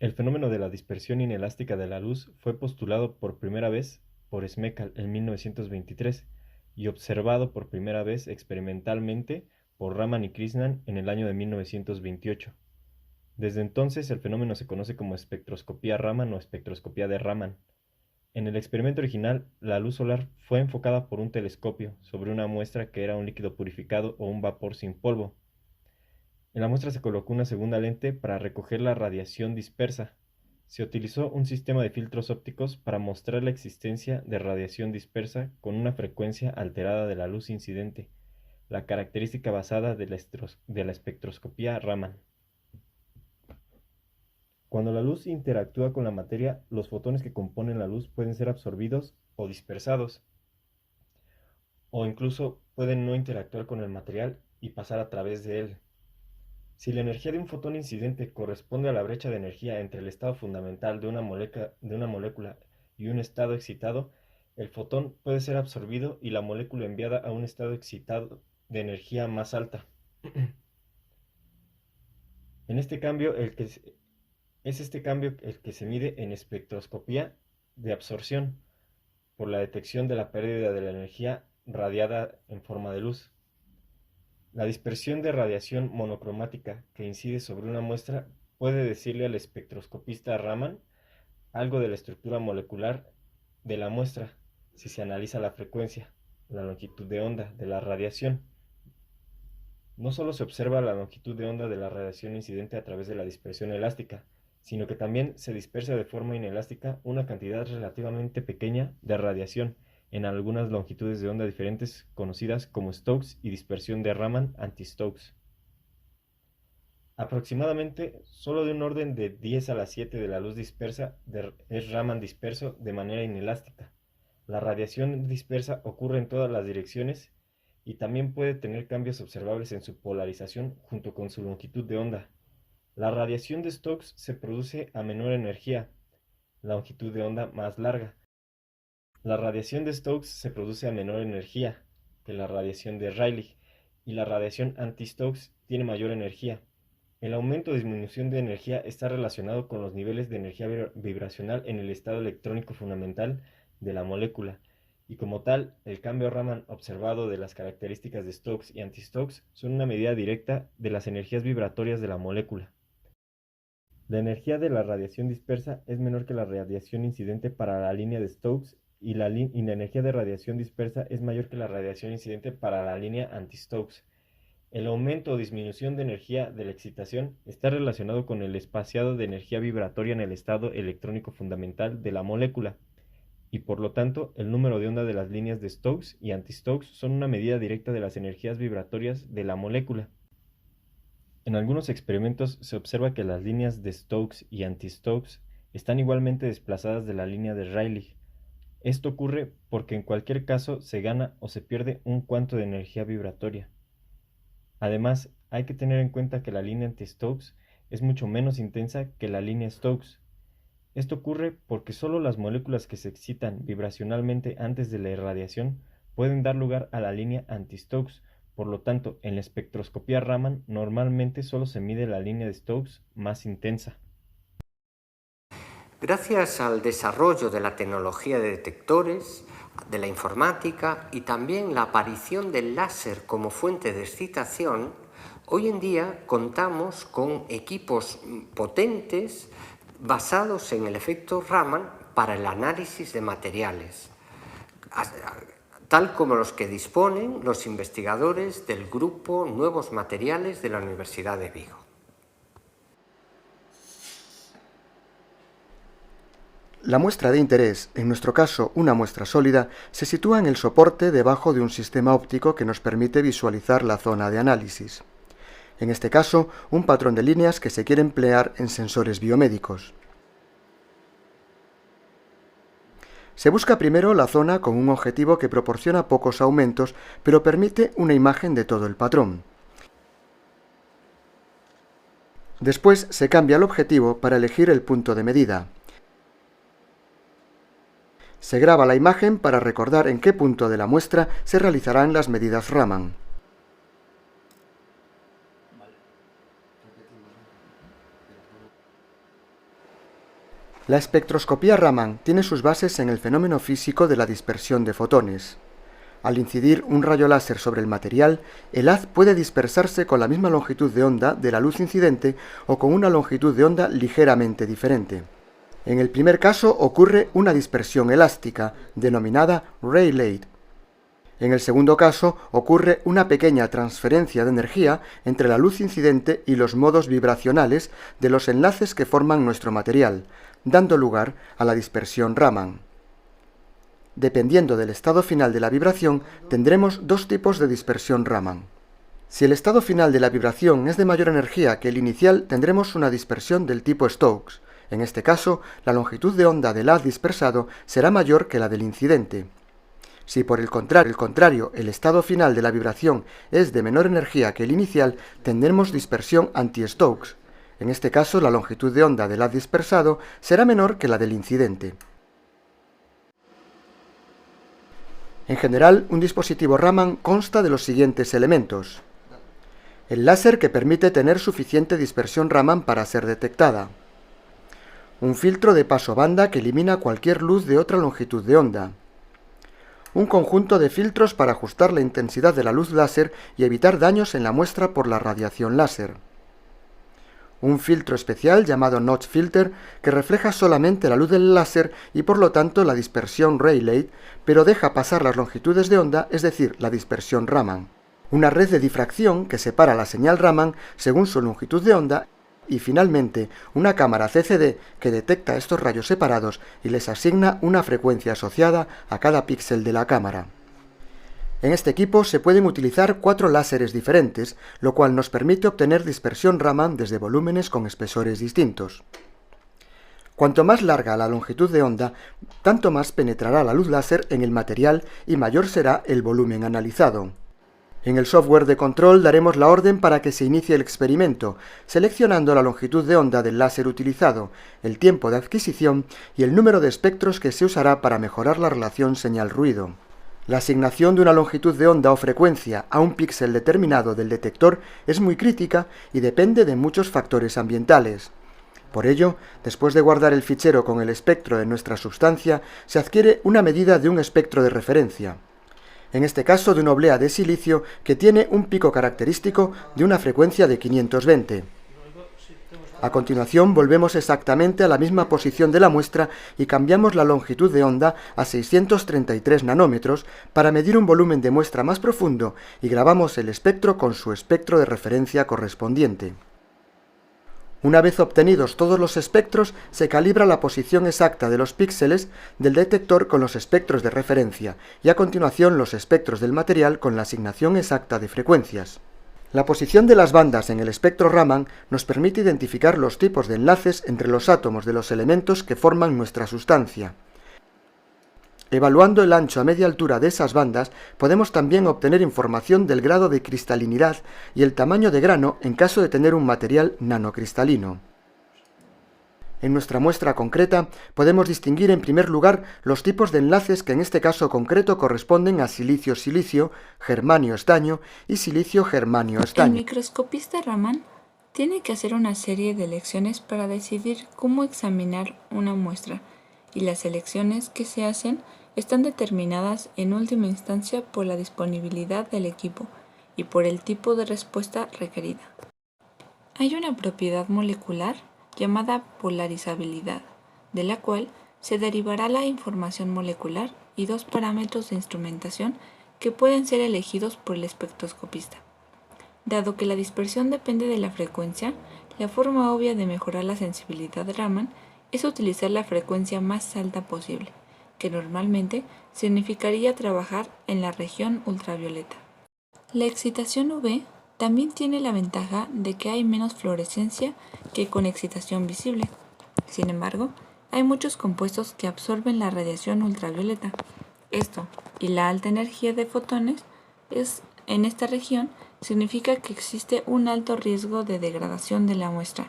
El fenómeno de la dispersión inelástica de la luz fue postulado por primera vez por Smekal en 1923 y observado por primera vez experimentalmente por Raman y Krishnan en el año de 1928. Desde entonces el fenómeno se conoce como espectroscopía Raman o espectroscopía de Raman. En el experimento original, la luz solar fue enfocada por un telescopio sobre una muestra que era un líquido purificado o un vapor sin polvo. En la muestra se colocó una segunda lente para recoger la radiación dispersa. Se utilizó un sistema de filtros ópticos para mostrar la existencia de radiación dispersa con una frecuencia alterada de la luz incidente, la característica basada de la espectroscopía Raman. Cuando la luz interactúa con la materia, los fotones que componen la luz pueden ser absorbidos o dispersados, o incluso pueden no interactuar con el material y pasar a través de él. Si la energía de un fotón incidente corresponde a la brecha de energía entre el estado fundamental de una molécula y un estado excitado, el fotón puede ser absorbido y la molécula enviada a un estado excitado de energía más alta. En este cambio, este cambio el que se mide en espectroscopía de absorción por la detección de la pérdida de la energía radiada en forma de luz. La dispersión de radiación monocromática que incide sobre una muestra puede decirle al espectroscopista Raman algo de la estructura molecular de la muestra si se analiza la frecuencia, la longitud de onda de la radiación. No solo se observa la longitud de onda de la radiación incidente a través de la dispersión elástica, sino que también se dispersa de forma inelástica una cantidad relativamente pequeña de radiación en algunas longitudes de onda diferentes conocidas como Stokes y dispersión de Raman anti-Stokes. Aproximadamente solo de un orden de 10 a la 7 de la luz dispersa es Raman disperso de manera inelástica. La radiación dispersa ocurre en todas las direcciones y también puede tener cambios observables en su polarización junto con su longitud de onda. La radiación de Stokes se produce a menor energía, longitud de onda más larga. La radiación de Stokes se produce a menor energía que la radiación de Rayleigh y la radiación anti-Stokes tiene mayor energía. El aumento o disminución de energía está relacionado con los niveles de energía vibracional en el estado electrónico fundamental de la molécula, y como tal, el cambio Raman observado de las características de Stokes y anti-Stokes son una medida directa de las energías vibratorias de la molécula. La energía de la radiación dispersa es menor que la radiación incidente para la línea de Stokes y la energía de radiación dispersa es mayor que la radiación incidente para la línea anti-Stokes. El aumento o disminución de energía de la excitación está relacionado con el espaciado de energía vibratoria en el estado electrónico fundamental de la molécula, y por lo tanto el número de onda de las líneas de Stokes y anti-Stokes son una medida directa de las energías vibratorias de la molécula. En algunos experimentos se observa que las líneas de Stokes y anti-Stokes están igualmente desplazadas de la línea de Rayleigh. Esto ocurre porque en cualquier caso se gana o se pierde un cuanto de energía vibratoria. Además, hay que tener en cuenta que la línea anti-Stokes es mucho menos intensa que la línea Stokes. Esto ocurre porque solo las moléculas que se excitan vibracionalmente antes de la irradiación pueden dar lugar a la línea anti-Stokes. Por lo tanto, en la espectroscopía Raman normalmente solo se mide la línea de Stokes más intensa. Gracias al desarrollo de la tecnología de detectores, de la informática y también la aparición del láser como fuente de excitación, hoy en día contamos con equipos potentes basados en el efecto Raman para el análisis de materiales, tal como los que disponen los investigadores del Grupo Nuevos Materiales de la Universidad de Vigo. La muestra de interés, en nuestro caso una muestra sólida, se sitúa en el soporte debajo de un sistema óptico que nos permite visualizar la zona de análisis. En este caso, un patrón de líneas que se quiere emplear en sensores biomédicos. Se busca primero la zona con un objetivo que proporciona pocos aumentos, pero permite una imagen de todo el patrón. Después se cambia el objetivo para elegir el punto de medida. Se graba la imagen para recordar en qué punto de la muestra se realizarán las medidas Raman. La espectroscopía Raman tiene sus bases en el fenómeno físico de la dispersión de fotones. Al incidir un rayo láser sobre el material, el haz puede dispersarse con la misma longitud de onda de la luz incidente o con una longitud de onda ligeramente diferente. En el primer caso ocurre una dispersión elástica, denominada Rayleigh. En el segundo caso ocurre una pequeña transferencia de energía entre la luz incidente y los modos vibracionales de los enlaces que forman nuestro material, dando lugar a la dispersión Raman. Dependiendo del estado final de la vibración, tendremos dos tipos de dispersión Raman. Si el estado final de la vibración es de mayor energía que el inicial, tendremos una dispersión del tipo Stokes. En este caso, la longitud de onda del haz dispersado será mayor que la del incidente. Si por el contrario el estado final de la vibración es de menor energía que el inicial, tendremos dispersión anti-Stokes. En este caso, la longitud de onda del haz dispersado será menor que la del incidente. En general, un dispositivo Raman consta de los siguientes elementos. El láser que permite tener suficiente dispersión Raman para ser detectada. Un filtro de paso banda que elimina cualquier luz de otra longitud de onda. Un conjunto de filtros para ajustar la intensidad de la luz láser y evitar daños en la muestra por la radiación láser. Un filtro especial llamado Notch Filter que refleja solamente la luz del láser y por lo tanto la dispersión Rayleigh, pero deja pasar las longitudes de onda, es decir, la dispersión Raman. Una red de difracción que separa la señal Raman según su longitud de onda y finalmente una cámara CCD que detecta estos rayos separados y les asigna una frecuencia asociada a cada píxel de la cámara. En este equipo se pueden utilizar 4 láseres diferentes, lo cual nos permite obtener dispersión Raman desde volúmenes con espesores distintos. Cuanto más larga la longitud de onda, tanto más penetrará la luz láser en el material y mayor será el volumen analizado. En el software de control daremos la orden para que se inicie el experimento, seleccionando la longitud de onda del láser utilizado, el tiempo de adquisición y el número de espectros que se usará para mejorar la relación señal-ruido. La asignación de una longitud de onda o frecuencia a un píxel determinado del detector es muy crítica y depende de muchos factores ambientales. Por ello, después de guardar el fichero con el espectro de nuestra sustancia, se adquiere una medida de un espectro de referencia. En este caso de una oblea de silicio que tiene un pico característico de una frecuencia de 520. A continuación volvemos exactamente a la misma posición de la muestra y cambiamos la longitud de onda a 633 nanómetros para medir un volumen de muestra más profundo y grabamos el espectro con su espectro de referencia correspondiente. Una vez obtenidos todos los espectros, se calibra la posición exacta de los píxeles del detector con los espectros de referencia y a continuación los espectros del material con la asignación exacta de frecuencias. La posición de las bandas en el espectro Raman nos permite identificar los tipos de enlaces entre los átomos de los elementos que forman nuestra sustancia. Evaluando el ancho a media altura de esas bandas, podemos también obtener información del grado de cristalinidad y el tamaño de grano en caso de tener un material nanocristalino. En nuestra muestra concreta podemos distinguir en primer lugar los tipos de enlaces que en este caso concreto corresponden a silicio-silicio, germanio-estaño y silicio-germanio-estaño. El microscopista Raman tiene que hacer una serie de elecciones para decidir cómo examinar una muestra, y las elecciones que se hacen están determinadas en última instancia por la disponibilidad del equipo y por el tipo de respuesta requerida. Hay una propiedad molecular llamada polarizabilidad, de la cual se derivará la información molecular y 2 parámetros de instrumentación que pueden ser elegidos por el espectroscopista. Dado que la dispersión depende de la frecuencia, la forma obvia de mejorar la sensibilidad de Raman es utilizar la frecuencia más alta posible, que normalmente significaría trabajar en la región ultravioleta. La excitación UV también tiene la ventaja de que hay menos fluorescencia que con excitación visible. Sin embargo, hay muchos compuestos que absorben la radiación ultravioleta. Esto y la alta energía de fotones en esta región significa que existe un alto riesgo de degradación de la muestra.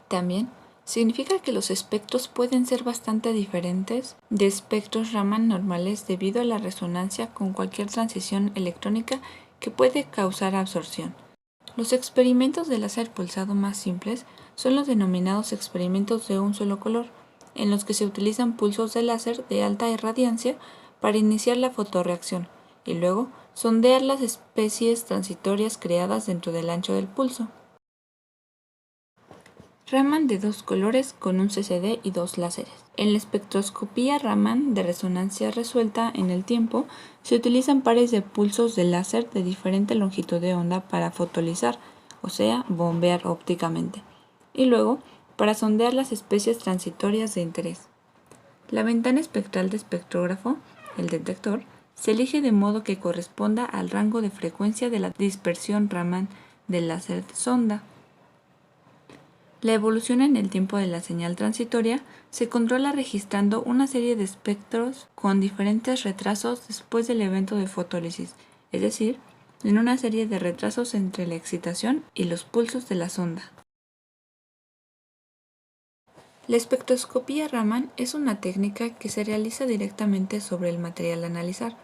También significa que los espectros pueden ser bastante diferentes de espectros Raman normales debido a la resonancia con cualquier transición electrónica que puede causar absorción. Los experimentos de láser pulsado más simples son los denominados experimentos de un solo color, en los que se utilizan pulsos de láser de alta irradiancia para iniciar la fotorreacción y luego sondear las especies transitorias creadas dentro del ancho del pulso. Raman de 2 colores con un CCD y 2 láseres. En la espectroscopía Raman de resonancia resuelta en el tiempo se utilizan pares de pulsos de láser de diferente longitud de onda para fotolizar, o sea, bombear ópticamente, y luego para sondear las especies transitorias de interés. La ventana espectral de espectrógrafo, el detector, se elige de modo que corresponda al rango de frecuencia de la dispersión Raman del láser sonda. La evolución en el tiempo de la señal transitoria se controla registrando una serie de espectros con diferentes retrasos después del evento de fotólisis, es decir, en una serie de retrasos entre la excitación y los pulsos de la sonda. La espectroscopía Raman es una técnica que se realiza directamente sobre el material a analizar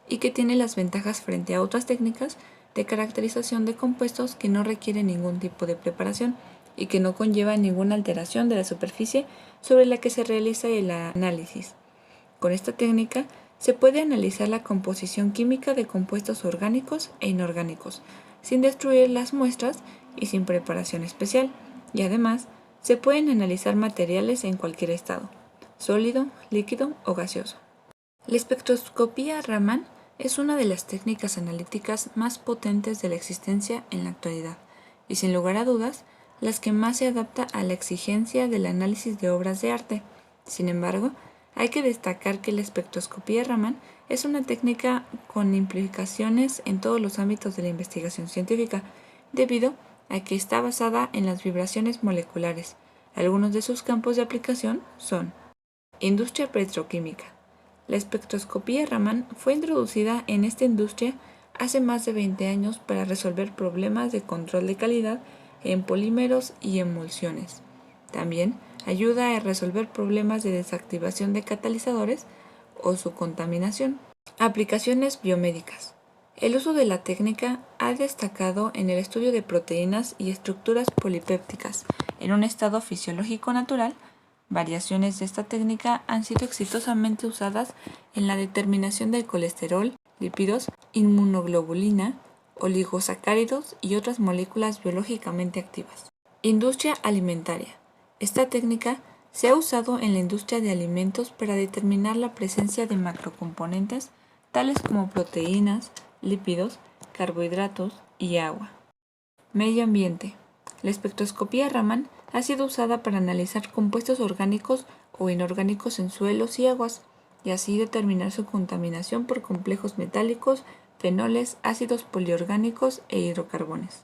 y que tiene las ventajas frente a otras técnicas de caracterización de compuestos que no requieren ningún tipo de preparación y que no conlleva ninguna alteración de la superficie sobre la que se realiza el análisis. Con esta técnica se puede analizar la composición química de compuestos orgánicos e inorgánicos, sin destruir las muestras y sin preparación especial, y además se pueden analizar materiales en cualquier estado, sólido, líquido o gaseoso. La espectroscopía Raman es una de las técnicas analíticas más potentes de la existencia en la actualidad, y sin lugar a dudas, las que más se adapta a la exigencia del análisis de obras de arte. Sin embargo, hay que destacar que la espectroscopía Raman es una técnica con implicaciones en todos los ámbitos de la investigación científica, debido a que está basada en las vibraciones moleculares. Algunos de sus campos de aplicación son: industria petroquímica. La espectroscopía Raman fue introducida en esta industria hace más de 20 años para resolver problemas de control de calidad en polímeros y emulsiones. También ayuda a resolver problemas de desactivación de catalizadores o su contaminación. Aplicaciones biomédicas. El uso de la técnica ha destacado en el estudio de proteínas y estructuras polipépticas en un estado fisiológico natural. Variaciones de esta técnica han sido exitosamente usadas en la determinación del colesterol, lípidos, inmunoglobulina, oligosacáridos y otras moléculas biológicamente activas. Industria alimentaria. Esta técnica se ha usado en la industria de alimentos para determinar la presencia de macrocomponentes tales como proteínas, lípidos, carbohidratos y agua. Medio ambiente. La espectroscopía Raman ha sido usada para analizar compuestos orgánicos o inorgánicos en suelos y aguas, y así determinar su contaminación por complejos metálicos, fenoles, ácidos poliorgánicos e hidrocarbones.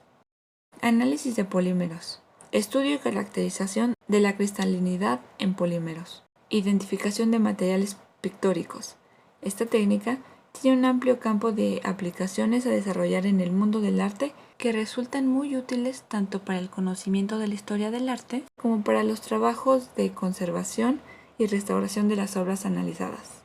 Análisis de polímeros. Estudio y caracterización de la cristalinidad en polímeros. Identificación de materiales pictóricos. Esta técnica tiene un amplio campo de aplicaciones a desarrollar en el mundo del arte que resultan muy útiles tanto para el conocimiento de la historia del arte como para los trabajos de conservación y restauración de las obras analizadas.